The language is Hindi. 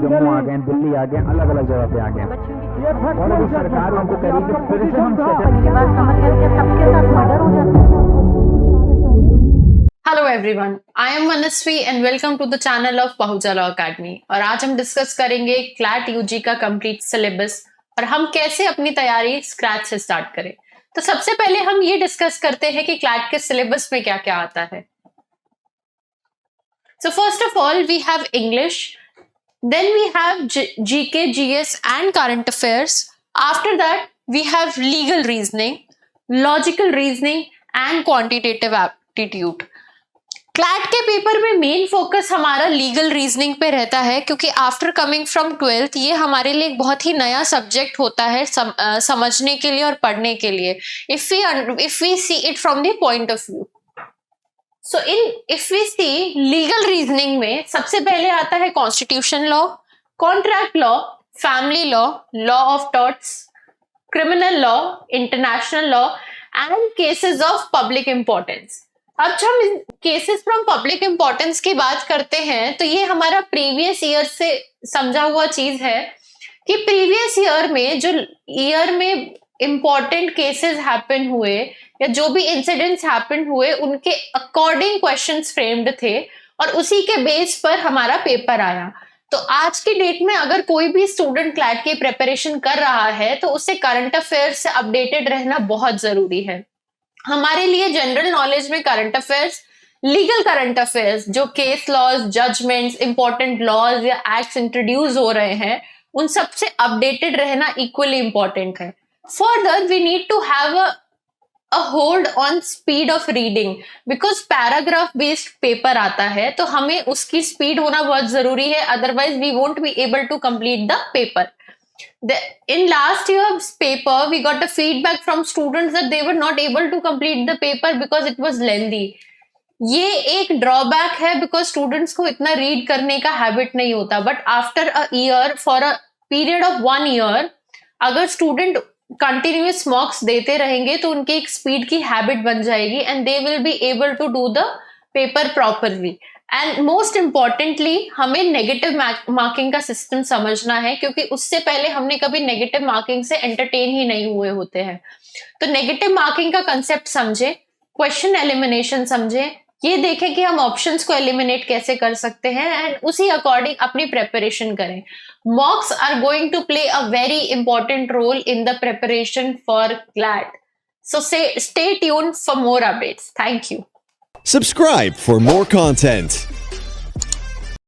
जम्मू आ गए, दिल्ली आ गए, अलग अलग जगह पे आ गए और अभी सरकार हमको कह रही है कि फिर से हम मेरी बात समझ गए कि सबके साथ मर्डर हो जाता है। Hello everyone, I am Manasvi and welcome to the channel of Pahuncha law academy. और आज हम डिस्कस करेंगे क्लैट यूजी का कंप्लीट सिलेबस और हम कैसे अपनी तैयारी स्क्रैच से स्टार्ट करें। तो सबसे पहले हम ये डिस्कस करते हैं कि क्लैट के सिलेबस में क्या क्या आता है। So first of all we have English, then we have GK, GS and current affairs. After that we have legal reasoning, logical reasoning and quantitative aptitude. CLAT के पेपर में मेन फोकस हमारा लीगल रीजनिंग पे रहता है, क्योंकि आफ्टर कमिंग फ्रॉम 12th ये हमारे लिए एक बहुत ही नया सब्जेक्ट होता है समझने के लिए और पढ़ने के लिए, if we see it from the point of view. So if we see legal reasoning में सबसे पहले आता है constitution law, contract law, family law, law of torts, criminal law, international law and cases of public importance. अब जब हम केसेस फ्रॉम पब्लिक इंपॉर्टेंस की बात करते हैं तो ये हमारा प्रीवियस ईयर से समझा हुआ चीज है कि प्रीवियस ईयर में जो ईयर में इंपॉर्टेंट केसेस हैपन हुए या जो भी इंसिडेंट्स हैपन हुए उनके अकॉर्डिंग क्वेश्चंस फ्रेम्ड थे और उसी के बेस पर हमारा पेपर आया। तो आज की डेट में अगर कोई भी स्टूडेंट क्लैट की प्रिपरेशन कर रहा है तो उससे करंट अफेयर्स से अपडेटेड रहना बहुत जरूरी है। हमारे लिए जनरल नॉलेज में current affairs, legal current affairs, जो case laws, judgements, important laws या एक्ट्स इंट्रोड्यूस हो रहे हैं, उन सब से अपडेटेड रहना इक्वली इंपॉर्टेंट है। Further we need to have a hold on speed of reading, because paragraph based paper आता है तो हमें उसकी स्पीड होना बहुत जरूरी है, otherwise we won't be able to complete the paper. In last year's paper, we got the feedback from students that they were not able to complete the paper because it was lengthy. ये एक ड्रॉबैक है, बिकॉज स्टूडेंट्स को इतना रीड करने का हैबिट नहीं होता। But after a year, for a period of 1 year, अगर स्टूडेंट कंटिन्यूअस मॉक्स देते रहेंगे तो उनकी एक स्पीड की हैबिट बन जाएगी and they will be able to do the paper properly. And most importantly हमें नेगेटिव मार्किंग का सिस्टम समझना है, क्योंकि उससे पहले हमने कभी नेगेटिव मार्किंग से एंटरटेन ही नहीं हुए होते हैं। तो नेगेटिव मार्किंग का कंसेप्ट समझे, क्वेश्चन एलिमिनेशन समझे, ये देखें कि हम ऑप्शंस को एलिमिनेट कैसे कर सकते हैं एंड उसी अकॉर्डिंग अपनी प्रेपरेशन करें। Mocks are going to play a very important role in the preparation for CLAT. So stay tuned for more updates. Thank you. Subscribe for more content.